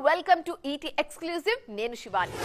Welcome to ET exclusive. నేను శివాని.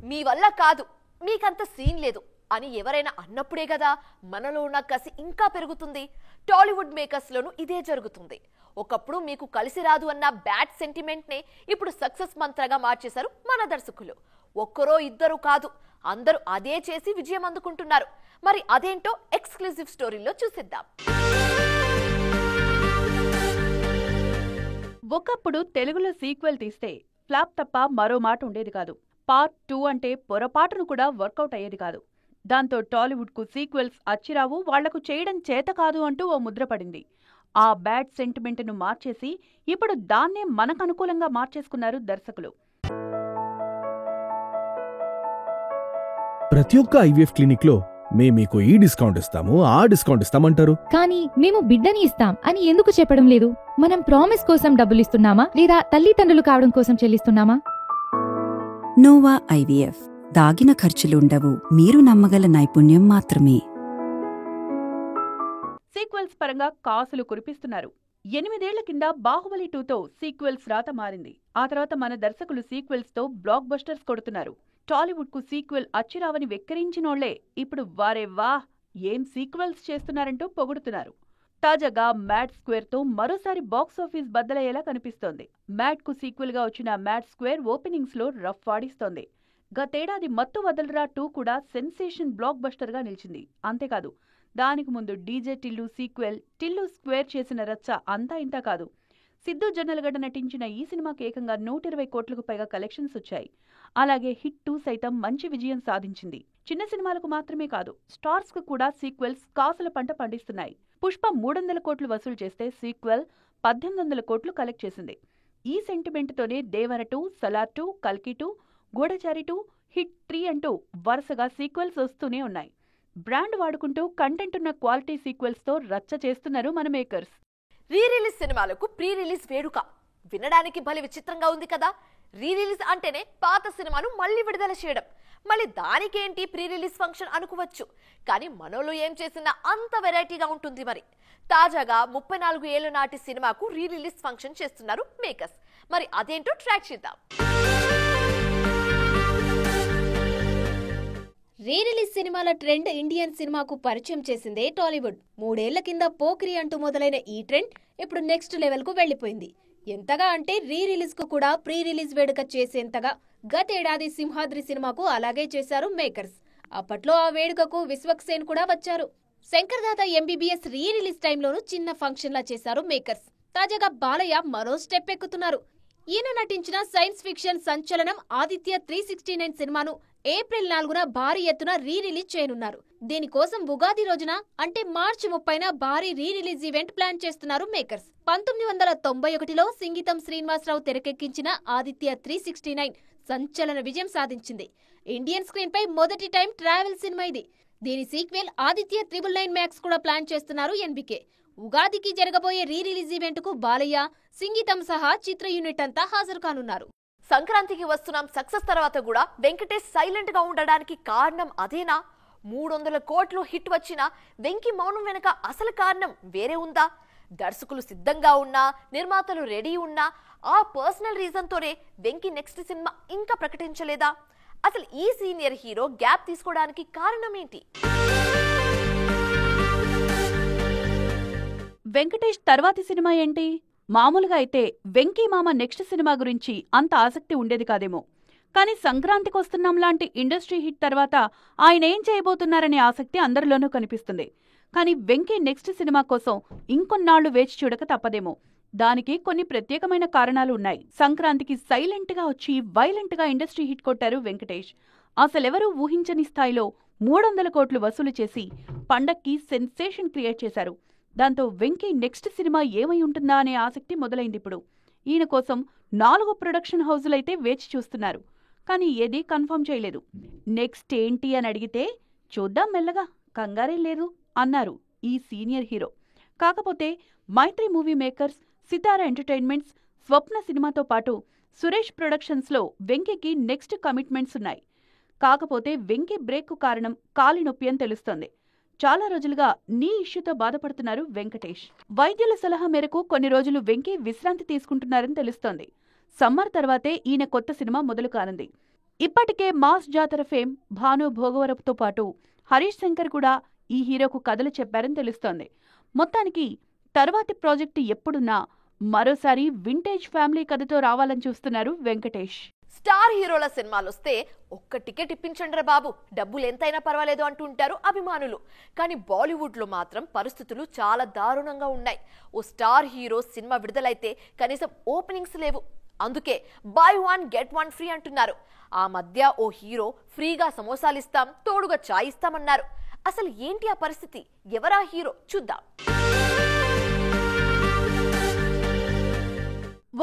మీ వల్ల కాదు, మీకంత సీన్ లేదు అని ఎవరైనా అన్నప్పుడే కదా మనలో ఉన్న కసి ఇంకా పెరుగుతుంది. టాలీవుడ్ మేకర్స్ లోనూ ఇదే జరుగుతుంది. ఒకప్పుడు మీకు కలిసి రాదు అన్న బ్యాడ్ సెంటిమెంట్ నే ఇప్పుడు సక్సెస్ మంత్రగా మార్చేశారు మన దర్శకులు. ఒక్కరో ఇద్దరు కాదు, అందరూ అదే చేసి విజయం అందుకుంటున్నారు. మరి అదేంటో ఎక్స్క్లూజివ్ స్టోరీలో చూసిద్దాం. ఒకప్పుడు తెలుగులో సీక్వెల్ తీస్తే ఫ్లాప్ తప్ప మరో మాట ఉండేది కాదు. పార్ట్ 2 అంటే పొరపాటును కూడా వర్కౌట్ అయ్యేది కాదు. దాంతో టాలీవుడ్ కు సీక్వెల్స్ అచ్చిరావు, వాళ్లకు చేయడం చేత కాదు అంటూ ఓ ముద్ర పడింది. ఆ బ్యాడ్ సెంటిమెంట్ ను మార్చేసి ఇప్పుడు దాన్నే మనకు అనుకూలంగా మార్చేసుకున్నారు దర్శకులు. ప్రతి ఒక్క ఐవీఎఫ్ క్లినిక్ లో మీకు ఈ డిస్కౌంట్ ఇస్తాము, ఆ డిస్కౌంట్ ఇస్తామంటారు. కానీ మేము బిడ్డని ఇస్తాం అని ఎందుకు చెప్పడం లేదు? మనం ప్రామిస్ కోసం డబ్బులిస్తున్నామా లేదా తల్లిదండ్రులు కావడం కోసం చెల్లిస్తున్నామా? Nova IVF. దాగిన ఖర్చులుండవు, మీరు నమ్మగల నైపుణ్యం మాత్రమే. సీక్వెల్స్ పరంగా కాసులు కురిపిస్తున్నారు. 8 ఏళ్ల కింద బాహుబలి 2తో సీక్వెల్స్ రాత మారింది. ఆ తర్వాత మన దర్శకులు సీక్వెల్స్ తో బ్లాక్ బస్టర్స్ కొడుతున్నారు. టాలీవుడ్ కు సీక్వెల్ అచ్చిరావని వెక్కిరించినోళ్లే ఇప్పుడు వారే వాహ్ ఏం సీక్వెల్స్ చేస్తున్నారంటూ పొగుడుతున్నారు. తాజాగా మ్యాడ్ స్క్వేర్ తో మరోసారి బాక్సాఫీస్ బద్దలయ్యేలా కనిపిస్తోంది. మ్యాడ్ కు సీక్వెల్ గా వచ్చిన మ్యాడ్ స్క్వేర్ ఓపెనింగ్స్ లో రఫ్ వాడిస్తోంది. గతేడాది మత్తు వదలరా 2 కూడా సెన్సేషన్ బ్లాక్ బస్టర్ గా నిలిచింది. అంతేకాదు, దానికి ముందు DJ Tillu sequel Tillu square చేసిన రచ్చ అంతా ఇంతా కాదు. సిద్ధు జొన్నలగడ్డ నటించిన ఈ సినిమాకి ఏకంగా 120 కోట్లకు పైగా కలెక్షన్స్ వచ్చాయి. అలాగే హిట్ 2 సైతం మంచి విజయం సాధించింది. చిన్న సినిమాలకు మాత్రమే కాదు, స్టార్స్ కు కూడా సీక్వెల్స్ కాసుల పంట పండిస్తున్నాయి. పుష్ప 300 కోట్లు వసూలు చేస్తే సీక్వెల్ 1800 కోట్లు కలెక్ట్ చేసింది. ఈ సెంటిమెంట్ తోనే దేవర 2, సలార్ 2, కల్కి 2, గూఢచారి 2, హిట్ 3 అంటూ వరుసగా సీక్వెల్స్ వస్తూనే ఉన్నాయి. బ్రాండ్ వాడుకుంటూ కంటెంట్ ఉన్న క్వాలిటీ సీక్వెల్స్ తో రచ్చ చేస్తున్నారు మన మేకర్స్. రీ రిలీజ్ సినిమాలకు ప్రీ రిలీజ్ వేడుక వినడానికి భలే విచిత్రంగా ఉంది కదా. రీ రిలీజ్ అంటేనే పాత సినిమాను మళ్ళీ విడుదల చేయడం, మళ్ళీ దానికేంటి ప్రీ రిలీజ్ ఫంక్షన్ అనుకోవచ్చు. కానీ మనోళ్ళు ఏం చేసినా అంత వెరైటీగా ఉంటుంది. మరి తాజాగా 34 ఏళ్ల నాటి సినిమాకు రీ రిలీజ్ ఫంక్షన్ చేస్తున్నారు మేకర్స్. మరి అదేంటో ట్రాక్ చేద్దాం. రీ రిలీజ్ సినిమాల ట్రెండ్ ఇండియన్ సినిమాకు పరిచయం చేసిందే టాలీవుడ్. 3 ఏళ్ల కింద పోకిరి అంటూ మొదలైన ఈ ట్రెండ్ ఇప్పుడు నెక్స్ట్ లెవెల్ కు వెళ్లిపోయింది. ఎంతగా అంటే రీ రిలీజ్ కు కూడా ప్రీ రిలీజ్ వేడుక చేసేంతగా గతేడాది సింహాద్రి సినిమాకు అలాగే చేశారు మేకర్స్. అప్పట్లో ఆ వేడుకకు విశ్వక్సేన్ కూడా వచ్చారు. శంకర్దాద ఎంబీబీఎస్ రీ రిలీజ్ టైంలోనూ చిన్న ఫంక్షన్ లా చేశారు మేకర్స్. తాజాగా బాలయ్య మరో స్టెప్ ఎక్కుతున్నారు. ఈయన నటించిన సైన్స్ ఫిక్షన్ సంచలనం ఆదిత్య 369 సినిమాను ఏప్రిల్ 4న భారీ ఎత్తున రీ రిలీజ్ చేయనున్నారు. దీనికోసం ఉగాది రోజున అంటే మార్చి 30న భారీ రీ రిలీజ్ ఈవెంట్ ప్లాన్ చేస్తున్నారు మేకర్స్. 1991లో సింగీతం శ్రీనివాసరావు తెరకెక్కించిన ఆదిత్య 369 సంచలన విజయం సాధించింది. ఇండియన్ స్క్రీన్ పై మొదటి టైం ట్రావెల్ సినిమా ఇది. దీని సీక్వెల్ ఆదిత్య 999 మ్యాక్స్ కూడా ప్లాన్ చేస్తున్నారు ఎన్బికే. ఉగాదికి జరగబోయే రీ రిలీజ్ ఈవెంట్ కు బాలయ్య, సింగీతం సహా చిత్ర యూనిట్ అంతా హాజరు కానున్నారు. సంక్రాంతికి వస్తున్నాం సక్సెస్ తర్వాత కూడా వెంకటేష్ సైలెంట్ గా ఉండడానికి కారణం అదేనా? 300 కోట్లు హిట్ వచ్చినా వెంకీ మౌనం వెనక అసలు కారణం వేరే ఉందా? దర్శకులు సిద్ధంగా ఉన్నా, నిర్మాతలు రెడీ ఉన్నా ఆ పర్సనల్ రీజన్ తోనే వెంకీ నెక్స్ట్ సినిమా ఇంకా ప్రకటించలేదా? అసలు ఈ సీనియర్ హీరో గ్యాప్ తీసుకోవడానికి కారణం ఏంటి? వెంకటేష్ తర్వాతి సినిమా ఏంటి? మామూలుగా అయితే వెంకీ మామ నెక్స్ట్ సినిమా గురించి అంత ఆసక్తి ఉండేది కాదేమో. కానీ సంక్రాంతికి వస్తున్నాం లాంటి ఇండస్ట్రీ హిట్ తర్వాత ఆయన ఏం చేయబోతున్నారనే ఆసక్తి అందరిలోనూ కనిపిస్తుంది. కానీ వెంకీ నెక్స్ట్ సినిమా కోసం ఇంకొన్నాళ్లు వేచి చూడక తప్పదేమో. దానికి కొన్ని ప్రత్యేకమైన కారణాలు ఉన్నాయి. సంక్రాంతికి సైలెంట్ గా వచ్చి వైలెంట్ గా ఇండస్ట్రీ హిట్ కొట్టారు వెంకటేష్. అసలెవరూ ఊహించని స్థాయిలో 300 కోట్లు వసూలు చేసి పండక్కి సెన్సేషన్ క్రియేట్ చేశారు. దాంతో వెంకీ నెక్స్ట్ సినిమా ఏమై ఉంటుందా అనే ఆసక్తి మొదలైంది. ఇప్పుడు ఈయన కోసం 4 ప్రొడక్షన్ హౌజులైతే వేచి చూస్తున్నారు. కానీ ఏదీ కన్ఫర్మ్ చేయలేదు. నెక్స్ట్ ఏంటి అని అడిగితే చూద్దాం మెల్లగా, కంగారే లేదు అన్నారు ఈ సీనియర్ హీరో. కాకపోతే మైత్రి మూవీ మేకర్స్, సితారా ఎంటర్టైన్మెంట్స్, స్వప్న సినిమాతో పాటు సురేష్ ప్రొడక్షన్స్ లో వెంకీకి నెక్స్ట్ కమిట్మెంట్స్ ఉన్నాయి. కాకపోతే వెంకీ బ్రేక్ కు కారణం కాలి నొప్పి అని తెలుస్తోంది. చాలా రోజులుగా నీ ఇష్యూతో బాధపడుతున్నారు వెంకటేష్. వైద్యుల సలహా మేరకు కొన్ని రోజులు వెంకీ విశ్రాంతి తీసుకుంటున్నారని తెలుస్తోంది. సమ్మర్ తర్వాతే ఈయన కొత్త సినిమా మొదలు కానుంది. ఇప్పటికే మాస్ జాతర ఫేమ్ భాను భోగవరపుతో పాటు హరీష్ శంకర్ కూడా ఈ హీరోకు కథలు చెప్పారని తెలుస్తోంది. మొత్తానికి తర్వాతి ప్రాజెక్టు ఎప్పుడున్నా మరోసారి వింటేజ్ ఫ్యామిలీ కథతో రావాలని చూస్తున్నారు వెంకటేష్. స్టార్ హీరోల సినిమాలొస్తే ఒక్క టికెట్ ఇప్పించండిరా బాబు, డబ్బులు ఎంతైనా పర్వాలేదు అంటుంటారు అభిమానులు. కానీ బాలీవుడ్ లో మాత్రం పరిస్థితులు చాలా దారుణంగా ఉన్నాయి. ఓ స్టార్ హీరో సినిమా విడుదలైతే కనీసం ఓపెనింగ్స్ లేవు. అందుకే by one get one free అంటున్నారు. ఆ మధ్య ఓ హీరో ఫ్రీగా సమోసాలిస్తాం, తోడుగా చాయ్ ఇస్తామన్నారు. అసలు ఏంటి ఆ పరిస్థితి? ఎవరా హీరో చూద్దాం.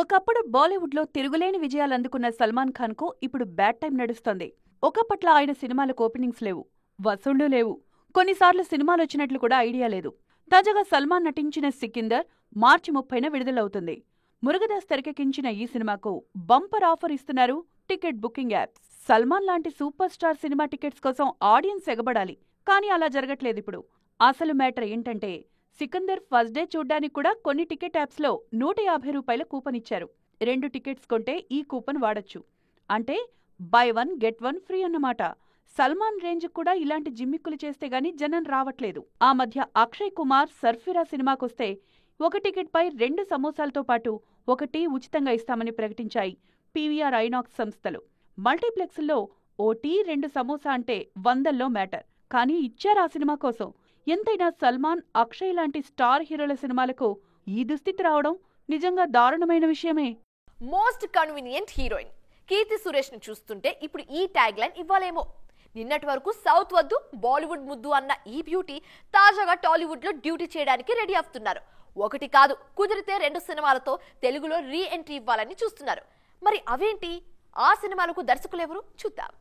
ఒకప్పుడు బాలీవుడ్లో తిరుగులేని విజయాలు అందుకున్న సల్మాన్ ఖాన్ కు ఇప్పుడు బ్యాడ్ టైం నడుస్తోంది. ఒకప్పట్ల ఆయన సినిమాలకు ఓపెనింగ్స్ లేవు, వసూళ్లు లేవు, కొన్నిసార్లు సినిమాలు వచ్చినట్లు కూడా ఐడియా లేదు. తాజాగా సల్మాన్ నటించిన సికిందర్ మార్చి 30న విడుదలవుతుంది. మురుగదాస్ తెరకెక్కించిన ఈ సినిమాకు బంపర్ ఆఫర్ ఇస్తున్నారు టికెట్ బుకింగ్ యాప్స్. సల్మాన్ లాంటి సూపర్ స్టార్ సినిమా టికెట్స్ కోసం ఆడియన్స్ ఎగబడాలి, కానీ అలా జరగట్లేదు ఇప్పుడు. అసలు మ్యాటర్ ఏంటంటే సికందర్ ఫస్ట్ డే చూడ్డానికి కూడా కొన్ని టికెట్ యాప్స్లో 150 రూపాయల కూపన్ ఇచ్చారు. 2 టికెట్స్ కొంటే ఈ కూపన్ వాడొచ్చు. అంటే by one get one free అన్నమాట. సల్మాన్ రేంజ్ కూడా ఇలాంటి జిమ్మిక్కులు చేస్తే గానీ జనం రావట్లేదు. ఆ మధ్య అక్షయ్ కుమార్ సర్ఫిరా సినిమాకొస్తే 1 టికెట్పై 2 సమోసాలతో పాటు 1 ఉచితంగా ఇస్తామని ప్రకటించాయి పీవీఆర్ ఐనాక్స్ సంస్థలు. మల్టీప్లెక్స్లో ఓటీ 2 సమోసా అంటే వందల్లో మ్యాటర్. కానీ ఇచ్చారు ఆ సినిమా కోసం. ఎంతైనా సల్మాన్, అక్షయ్ లాంటి స్టార్ హీరోల సినిమాలకు ఈ దుస్థితి రావడం నిజంగా దారుణమైన విషయమే. Most convenient heroine Keerthy Suresh ను చూస్తుంటే ఇప్పుడు ఈ ట్యాగ్ లైన్ ఇవ్వాలేమో. నిన్నటి వరకు సౌత్ వద్దు బాలీవుడ్ ముద్దు అన్న ఈ బ్యూటీ తాజాగా టాలీవుడ్ లో డ్యూటీ చేయడానికి రెడీ అవుతున్నారు. 1 కాదు, కుదిరితే 2 సినిమాలతో తెలుగులో రీ ఎంట్రీ ఇవ్వాలని చూస్తున్నారు. మరి అవేంటి? ఆ సినిమాలకు దర్శకులెవరు చూద్దాం.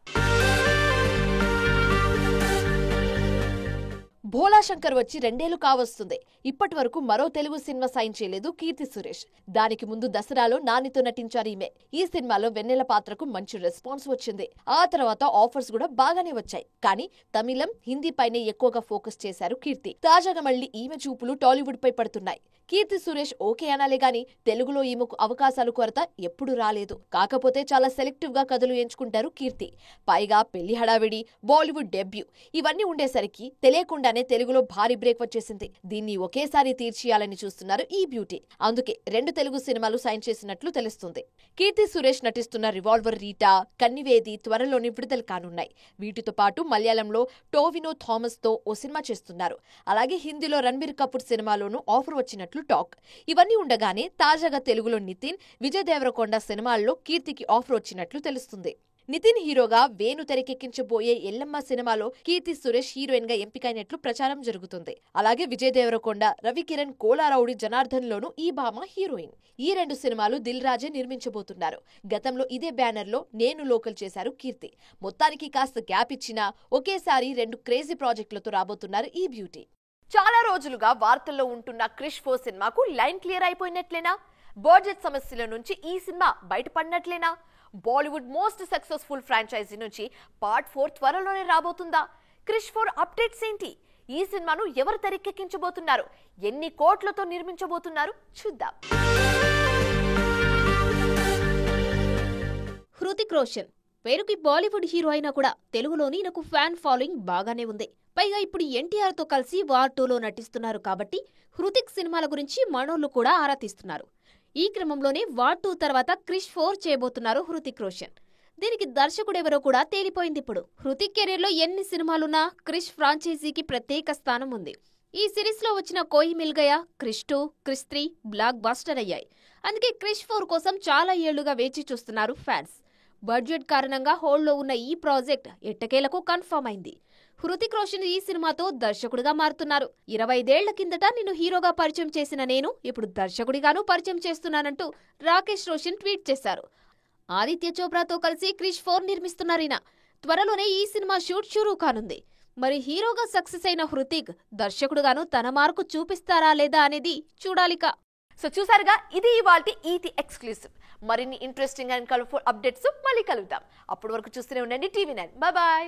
భోలా శంకర్ వచ్చి 2 ఏళ్లు కావస్తుంది. ఇప్పటి వరకు మరో తెలుగు సినిమా సైన్ చేయలేదు కీర్తి సురేష్. దానికి ముందు దసరాలో నానితో నటించారు ఈమె. ఈ సినిమాలో వెన్నెల పాత్రకు మంచి రెస్పాన్స్ వచ్చింది. ఆ తర్వాత ఆఫర్స్ కూడా బాగానే వచ్చాయి. కానీ తమిళం, హిందీ పైనే ఎక్కువగా ఫోకస్ చేశారు కీర్తి. తాజాగా మళ్లీ ఈమె చూపులు టాలీవుడ్ పై పడుతున్నాయి. కీర్తి సురేష్ ఓకే అనాలే గాని తెలుగులో ఈమెకు అవకాశాలు కొరత ఎప్పుడు రాలేదు. కాకపోతే చాలా సెలెక్టివ్ గా కథలు ఎంచుకుంటారు కీర్తి. పైగా పెళ్లి హడావిడి, బాలీవుడ్ డెబ్యూ ఇవన్నీ ఉండేసరికి తెలియకుండానే తెలుగులో భారీ బ్రేక్ వచ్చేసింది. దీన్ని ఒకేసారి తీర్చేయాలని చూస్తున్నారు ఈ బ్యూటీ. అందుకే 2 తెలుగు సినిమాలు సైన్ చేసినట్లు తెలుస్తుంది. కీర్తి సురేష్ నటిస్తున్న రివాల్వర్, రీటా, కన్నివేది త్వరలోనే విడుదల కానున్నాయి. వీటితో పాటు మలయాళంలో టోవినో థామస్ తో ఓ సినిమా చేస్తున్నారు. అలాగే హిందీలో రణబీర్ కపూర్ సినిమాలోనూ ఆఫర్ వచ్చినట్లు టాక్. ఇవన్నీ ఉండగానే తాజాగా తెలుగులో నితిన్, విజయ్ దేవరకొండ సినిమాల్లో కీర్తికి ఆఫర్ వచ్చినట్లు తెలుస్తుంది. నితిన్ హీరోగా వేణు తెరకెక్కించబోయే ఎల్లమ్మ సినిమాలో కీర్తి సురేష్ హీరోయిన్ గా ఎంపికైనట్లు ప్రచారం జరుగుతుంది. అలాగే విజయ్ దేవరకొండ, రవికిరణ్, కోలారౌడి జనార్దన్ లోనూ ఈ భామ హీరోయిన్. ఈ 2 సినిమాలు దిల్ రాజే నిర్మించబోతున్నారు. గతంలో ఇదే బ్యానర్ లో నేను లోకల్ చేశారు కీర్తి. మొత్తానికి కాస్త గ్యాప్ ఇచ్చినా ఒకేసారి 2 క్రేజీ ప్రాజెక్టులతో రాబోతున్నారు ఈ బ్యూటీ. చాలా రోజులుగా వార్తల్లో ఉంటున్న క్రిష్ 4 సినిమాకు లైన్ క్లియర్ అయిపోయినట్లేనా? బడ్జెట్ సమస్యల నుంచి ఈ సినిమా బయటపడినట్లేనా? బాలీవుడ్ మోస్ట్ సక్సెస్ఫుల్ ఫ్రాంచైజీ నుంచి పార్ట్ 4 త్వరలోనే రాబోతుందా? క్రిష్ 4 అప్డేట్స్ ఏంటి? ఈ సినిమాను ఎవరు తెరకెక్కించబోతున్నారు? ఎన్ని కోట్లతో నిర్మించబోతున్నారు? చూద్దాం. హృతిక్ రోషన్ పేరుకి బాలీవుడ్ హీరో అయినా కూడా తెలుగులోని ఈయనకు ఫ్యాన్ ఫాలోయింగ్ బాగానే ఉంది. పైగా ఇప్పుడు ఎన్టీఆర్ తో కలిసి వార్ 2లో నటిస్తున్నారు కాబట్టి హృతిక్ సినిమాల గురించి మనోళ్లు కూడా ఆరా తీస్తున్నారు. ఈ క్రమంలోనే వార్ 2 తర్వాత క్రిష్ 4 చేయబోతున్నారు హృతిక్ రోషన్. దీనికి దర్శకుడెవరో కూడా తేలిపోయింది. ఇప్పుడు హృతిక్ కెరీర్ లో ఎన్ని సినిమాలున్నా క్రిష్ ఫ్రాంచైజీకి ప్రత్యేక స్థానం ఉంది. ఈ సిరీస్ లో వచ్చిన కోయి మిల్ గయా, క్రిష్ 2, క్రిష్ 3 బ్లాక్ బస్టర్ అయ్యాయి. అందుకే క్రిష్ 4 కోసం చాలా ఏళ్లుగా వేచి చూస్తున్నారు ఫ్యాన్స్. బడ్జెట్ కారణంగా హోల్డ్లో ఉన్న ఈ ప్రాజెక్ట్ ఎట్టకేలకు కన్ఫర్మ్ అయింది. హృతిక్ రోషన్ ఈ సినిమాతో దర్శకుడిగా మారుతున్నారు. 25 ఏళ్ల కిందట నిన్ను హీరోగా పరిచయం చేసిన నేను ఇప్పుడు దర్శకుడిగాను పరిచయం చేస్తున్నానంటూ రాకేష్ రోషన్ ట్వీట్ చేశారు. ఆదిత్య చోప్రాతో కలిసి క్రిష్ 4 నిర్మిస్తున్నారీన. త్వరలోనే ఈ సినిమా షూట్ షురూ కానుంది. మరి హీరోగా సక్సెస్ అయిన హృతిక్ దర్శకుడుగాను తన మార్కు చూపిస్తారా లేదా అనేది చూడాలిక. సో చూసారుగా, ఇది ఇవాల్టి ఈటీ ఎక్స్క్లూసివ్. మరిన్ని ఇంట్రెస్టింగ్ అండ్ కలర్ఫుల్ అప్డేట్స్ మళ్ళీ కలుద్దాం. అప్పటి వరకు చూస్తూనే ఉండండి టీవీ9. బాయ్.